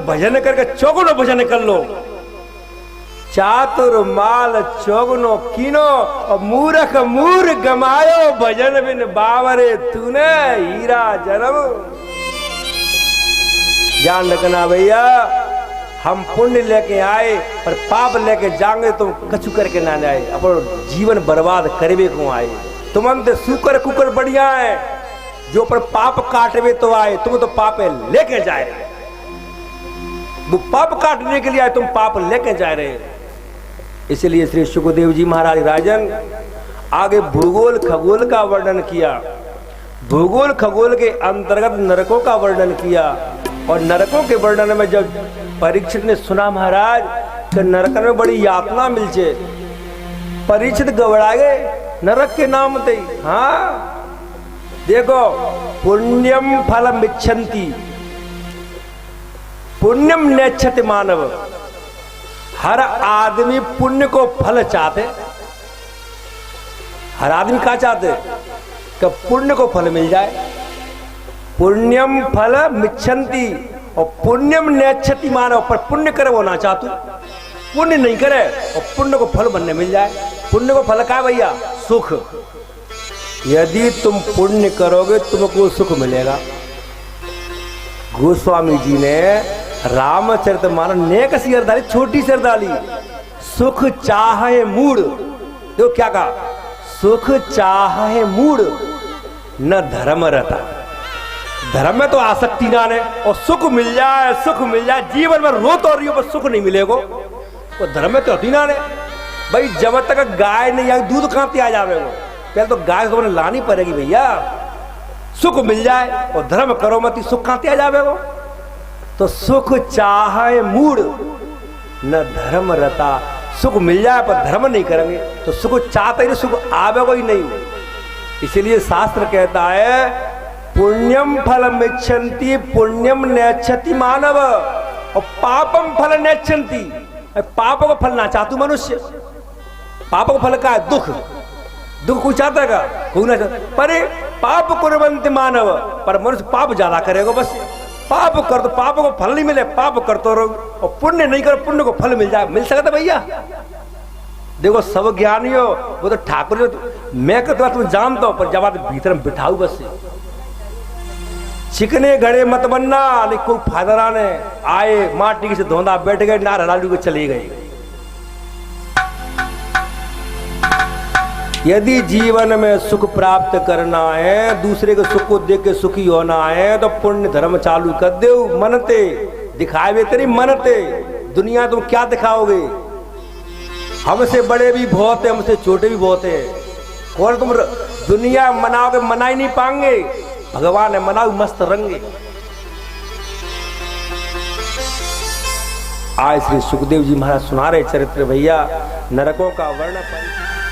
भजन करके चौगुनो भजन कर लो। चातुर माल चौगुनो कीनो और मूर्ख मूर गमायो, भजन बिन बावरे तूने हीरा जन्म। ध्यान रखना भैया, हम पुण्य लेके आए पर पाप लेके जाएंगे तो कछु करके ना जाए, अपन जीवन बर्बाद करवे को आए। तुम अंत सुकर कुकर बढ़िया है, जो पर पाप काटवे तो आए, तुम तो पाप लेके जाए। वो पाप काटने के लिए आए, तुम पाप लेके जा रहे। इसलिए श्री सुखदेव जी महाराज राजन आगे भूगोल खगोल का वर्णन किया। भूगोल खगोल के अंतर्गत नरकों का वर्णन किया। और नरकों के वर्णन में जब परीक्षित ने सुना महाराज कि नरक में बड़ी यातना मिलचे, परीक्षित घबरा गए नरक के नाम थे। हाँ देखो, पुण्यम फलम इच्छन्ति पुण्यम नेच्छति मानव। हर आदमी पुण्य को फल चाहते। हर आदमी क्या चाहते कि पुण्य को फल मिल जाए। पुण्यम फल मिच्छन्ति और पुण्यम नेच्छति मानव, पर पुण्य करे वो ना चाहतू, पुण्य नहीं करे और पुण्य को फल बनने मिल जाए। पुण्य को फल का भैया? सुख। यदि तुम पुण्य करोगे तुमको सुख मिलेगा। गोस्वामी जी ने रामचरितमानस नेक सी अर्धाली, छोटी सी अर्धाली, सुख चाहे मूड। देखो क्या कहा, सुख चाहे मूड न धर्म रहता। धर्म में तो आसक्ति ना है, और सुख मिल जाए, सुख मिल जाए, जीवन में रो तो रही हो पर सुख नहीं मिलेगा, तो धर्म में तो होती ना है भाई। जब तक गाय नहीं आई दूध कहां आ जाएगा? पहले तो गाय को लानी पड़ेगी भैया, सुख मिल जाए। और धर्म करो मत, सुख कहां आ जाएगा? तो सुख चाहे मूड न धर्म रहता। सुख मिल जाए पर धर्म नहीं करेंगे तो सुख चाहते ही सुख आवेगा ही नहीं। इसलिए शास्त्र कहता है पुण्यम फलम इच्छन्ति पुण्यम नेच्छति मानव और पापम फल नेच्छन्ति। पाप को फल ना चाहतू मनुष्य। पाप को फल का है दुख। दुख कोई चाहता है? कोई ना चाहता। पर पाप कुर्वन्ति मानव, पर मनुष्य पाप ज्यादा करेगा। बस पाप कर तो पाप को फल नहीं मिले, पाप कर तो रहो, और पुण्य नहीं करो पुण्य को फल मिल जाए। मिल सकता भैया? देखो सब ज्ञानी हो, वो तो ठाकुर जो मैं कहता तुम जानता हो, पर जब आप भीतर में बिठाऊ बस। चिकने घड़े मत बनना, नहीं कोई फायदा ना ने। आए माटी से धोंदा बैठ गए, नार हलालू को चली गई। यदि जीवन में सुख प्राप्त करना है, दूसरे के सुख को देख के सुखी होना है, तो पुण्य धर्म चालू कर दो। मनते दिखावे तेरी मनते, दुनिया तुम क्या दिखाओगे? हमसे बड़े भी बहुत है, हमसे छोटे भी बहुत है। और तुम दुनिया मनाओगे, मना ही नहीं पाएंगे। भगवान है मनाओ मस्त रंगे। आज श्री सुखदेव जी महाराज सुना रहे चरित्र भैया नरकों का वर्णन।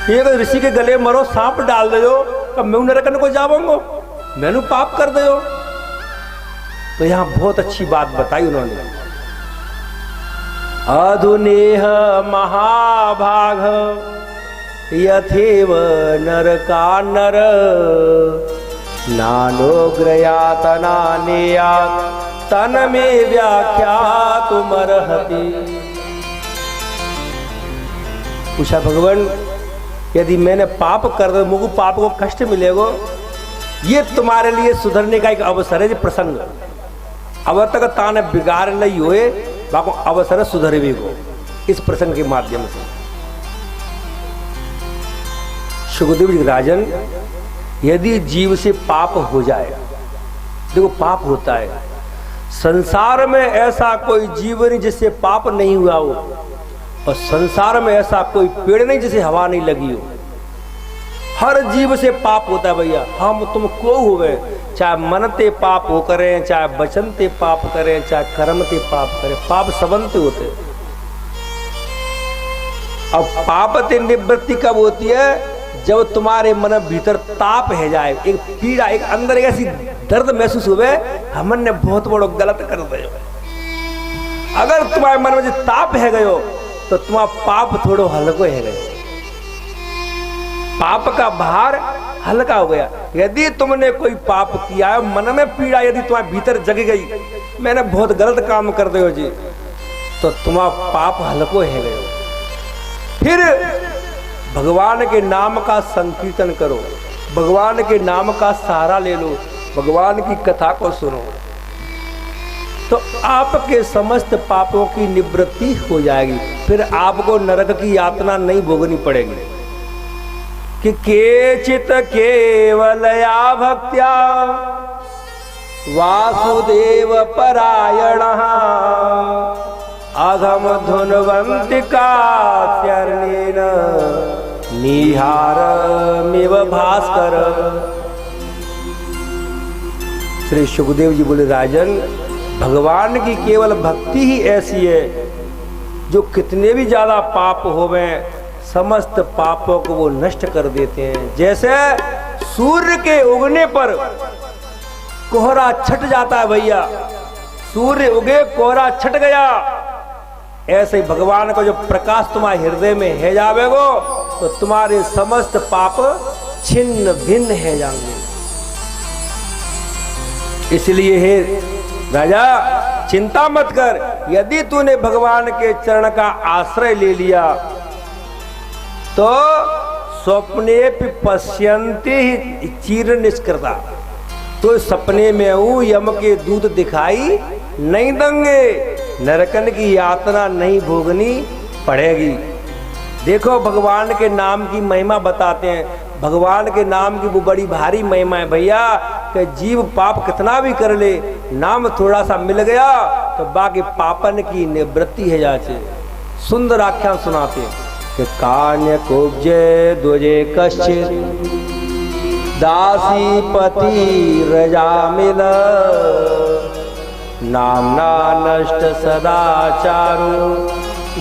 एक ऋषि के गले मरो सांप डाल दो, तो मैं नरकन को जाऊंगा, मैंने पाप कर दो। तो यहां बहुत अच्छी बात बताई उन्होंने। अधुनेह महाभाग यथेव नरका नर नानोग्रयातना नेयात तन में व्याख्यातुमर्हति। पूछा भगवान, यदि मैंने पाप कर दो, मुझको पाप को कष्ट मिलेगा? ये तुम्हारे लिए सुधरने का एक अवसर है। प्रसंग अब तक ताने बिगाड़ नहीं हुए, बाको अवसर सुधर भी हो इस प्रसंग के माध्यम से। सुखदेव जी राजन, यदि जीव से पाप हो जाए, देखो पाप होता है संसार में, ऐसा कोई जीव नहीं जिससे पाप नहीं हुआ हो, और संसार में ऐसा कोई पेड़ नहीं जिसे हवा नहीं लगी हो। हर जीव से पाप होता है भैया। हम तुम को हुए, चाहे मनते पाप हो करें, चाहे वचनते पाप करें, चाहे कर्मते पाप करें, पाप सबंते होते। अब पापते निवृत्ति कब होती है? जब तुम्हारे मन भीतर ताप है जाए, एक पीड़ा, एक अंदर एक ऐसी दर्द महसूस हुए, हमने बहुत बड़ा गलत कर दिया। अगर तुम्हारे मन में जो ताप है गयो, तो तुम्हारा पाप थोड़ो हल्को है गए। पाप का भार हल्का हो गया। यदि तुमने कोई पाप किया, मन में पीड़ा यदि तुम्हारे भीतर जग गई, मैंने बहुत गलत काम कर दे हो जी, तो तुम्हारा पाप हल्को है गए। फिर भगवान के नाम का संकीर्तन करो, भगवान के नाम का सहारा ले लो, भगवान की कथा को सुनो, तो आपके समस्त पापों की निवृत्ति हो जाएगी। फिर आपको नरक की यातना नहीं भोगनी पड़ेगी। कि केचित केवलया भक्त्या वासुदेव परायणः अघम धुनवंतिका शरणेन निहारमिव भास्कर। श्री सुखदेव जी बोले, राजन, भगवान की केवल भक्ति ही ऐसी है जो कितने भी ज्यादा पाप होवे समस्त पापों को वो नष्ट कर देते हैं। जैसे सूर्य के उगने पर कोहरा छट जाता है भैया, सूर्य उगे कोहरा छट गया, ऐसे ही भगवान का जो प्रकाश तुम्हारे हृदय में है जावेगो तो तुम्हारे समस्त पाप छिन्न भिन्न है जाएंगे। इसलिए हे राजा, चिंता मत कर, यदि तूने भगवान के चरण का आश्रय ले लिया तो स्वप्ने पश्यन्ति ही चीर निष्कृता, तो सपने में हूं यम के दूत दिखाई नहीं देंगे, नरकन की यातना नहीं भोगनी पड़ेगी। देखो भगवान के नाम की महिमा बताते हैं, भगवान के नाम की वो बड़ी भारी महिमा है भैया, कि जीव पाप कितना भी कर ले, नाम थोड़ा सा मिल गया तो बाकी पापन की निवृत्ति है जाचे। सुंदर आख्यान सुनाते हैं कि कान्य कुब्जे द्वजे कश्चित दासी पति रजा मिल नामना नष्ट सदाचारो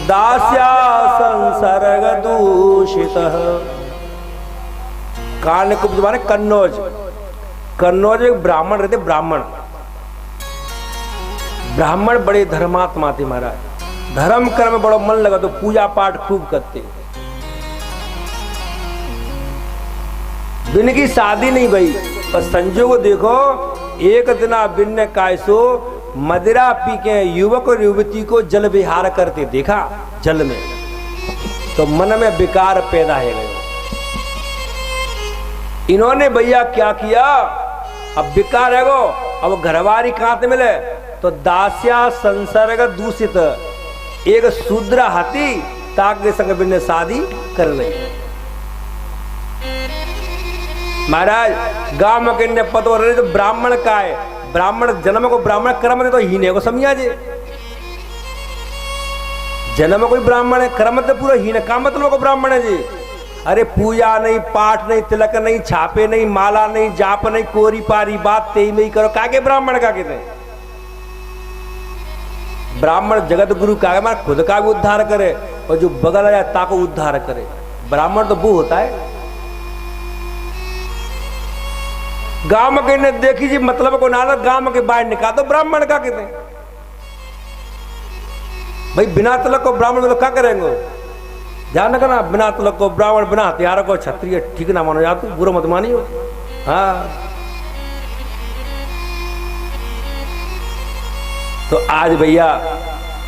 दास्या संसर्ग दूषित। कान्य कुब्ज माने कन्नौज, कन्नौज एक ब्राह्मण रहते, ब्राह्मण ब्राह्मण बड़े धर्मात्मा थे महाराज, धर्म कर्म में बड़ा मन लगा तो पूजा पाठ खूब करते। बिन की शादी नहीं भई, पर संजोग देखो एक दिन बिन ने कायसो मदिरा पी के युवक और युवती को जल विहार करते देखा जल में, तो मन में विकार पैदा है गए। इन्होंने भैया क्या किया, अब विकार है गो, अब घरवारी कहां से मिले, तो दास्या संसर्ग दूषित, एक शूद्र हाथी ताक के संग बिन ने शादी कर रही। महाराज गांव के ने पतो रहे तो ब्राह्मण का है, ब्राह्मण जन्म को ब्राह्मण कर्म दे तो हीने को समझा जे, जन्म कोई ब्राह्मण है, कर्म तो पूरा हीन का मतलब को ब्राह्मण है जी। अरे पूजा नहीं, पाठ नहीं, तिलक नहीं, छापे नहीं, माला नहीं, जाप नहीं, कोरी पारी बात तेई में ही करो, काके ब्राह्मण का कहते हैं। ब्राह्मण जगत गुरु का मार खुद का भी उद्धार करे और जो बगल आया ताको उद्धार करे। ब्राह्मण तो वो होता है। गांव के ने देखी जी मतलब को नाना गांव के बाहर निकाल दो, ब्राह्मण का कहते हैं भाई। बिना तिलक को ब्राह्मण में तो क्या करेंगे, ध्यान रखना, बिना तिलक को ब्राह्मण, बिना हथियार को क्षत्रिय, ठीक ना मानो, या तू बुरा मत मानियो। हाँ तो आज भैया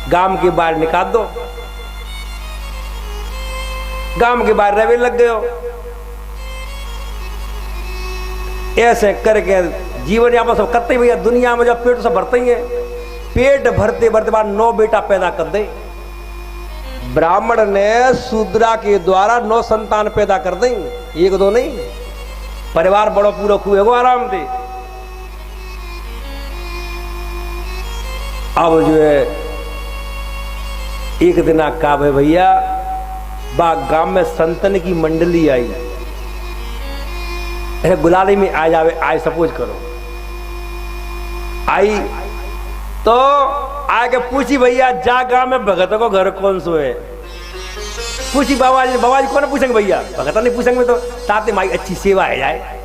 गांव के बाहर निकाल दो, गांव के बाहर रहने लग गए हो, ऐसे करके जीवन यापन सब करते भैया। दुनिया में जब पेट सब भरते ही है, पेट भरते भरते बाद 9 बेटा पैदा कर दे। ब्राह्मण ने शूद्रा के द्वारा 9 संतान पैदा कर दें, एक दो नहीं, परिवार बड़ो पूरा खूब आराम से। अब जो है एक दिन का भैया बा गांव में संतन की मंडली आई, ऐसे गुलाली में आ जावे, आए सपोज करो आई तो आके पूछी भैया जा गांव में भगत को घर कौन सो है, पूछी बाबा जी कौन पूछेंगे भैया, भगत नहीं पूछेंगे तो ताते माई अच्छी सेवा है जाए।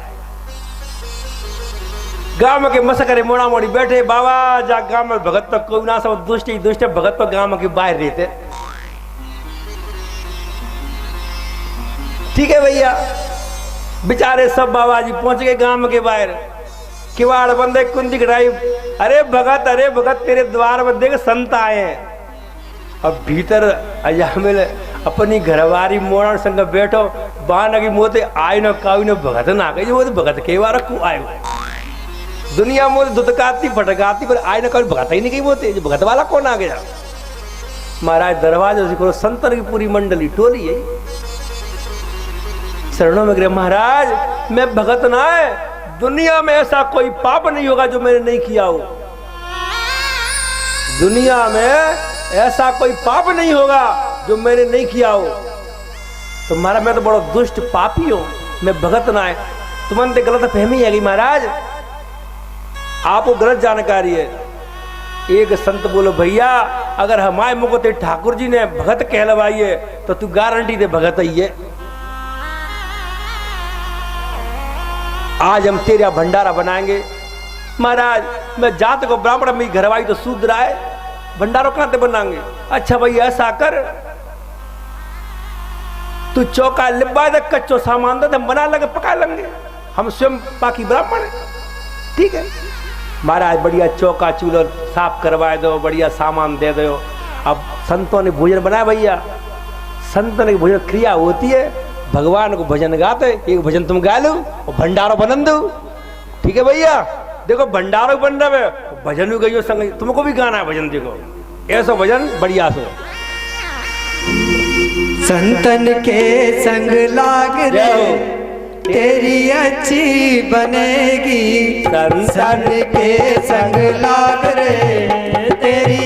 गांव के मसकरे मोड़ा मोड़ी बैठे, बाबा जा गांव में भगत तो कोई ना सब दुष्ट ही दुष्ट, भगत तो गांव के बाहर रहते। ठीक है भैया, बेचारे सब बाबा जी पहुंच गए गांव के बाहर, किवाड़ बंदे कुंजी कटाई। अरे भगत तेरे द्वार में देख संत आए हैं। अब भीतर अजामिल अपनी घरवारी मोड़ संग बैठो, बान की मोते आय न कावी न भगत ना गई, वो तो भगत के बार को आयो दुनिया मोते दुदकाती फटकाती पर आय न कावी भगत ही नहीं गई मोते, जो भगत वाला कौन आ गया। महाराज दरवाजे से करो, संतन की पूरी मंडली टोली है शरणों में गिरे। महाराज मैं भगत ना है, दुनिया में ऐसा कोई पाप नहीं होगा जो मैंने नहीं किया हो, दुनिया में ऐसा कोई पाप नहीं होगा जो मैंने नहीं किया हो। तो महाराज मैं तो बड़ा दुष्ट पापी हूं, मैं भगत ना है। तुम्हारे गलत फहमी है महाराज, आपको गलत जानकारी है। एक संत बोलो भैया अगर हमारे मुझको ठाकुर जी ने भगत कहलवाई है तो तू गारंटी दे भगत ही है। आज हम तेरा भंडारा बनाएंगे। महाराज मैं जात को ब्राह्मण मेरी घरवाई तो शूद्र आए, भंडारों कहां से बनाएंगे। अच्छा भैया ऐसा कर, तू चौका लिबा दे, कच्चो सामान दे, हम बना लेंगे पका लेंगे, हम स्वयं पाकी ब्राह्मण है। ठीक है महाराज, बढ़िया चौका चूल्हा साफ करवाए दो, बढ़िया सामान दे दो। अब संतों ने भोजन बनाया भैया, संतों ने भोजन क्रिया होती है, भगवान को भजन गाते, एक भजन तुम गा लो और भंडारो बनन दो। ठीक है भैया, देखो भंडारो बन रहा है, भजन भी गई संग, तुमको भी गाना है भजन, देखो ऐसा भजन बढ़िया सो। संतन के संग लाग रे तेरी अच्छी बनेगी, संतन के संग लाग रे तेरी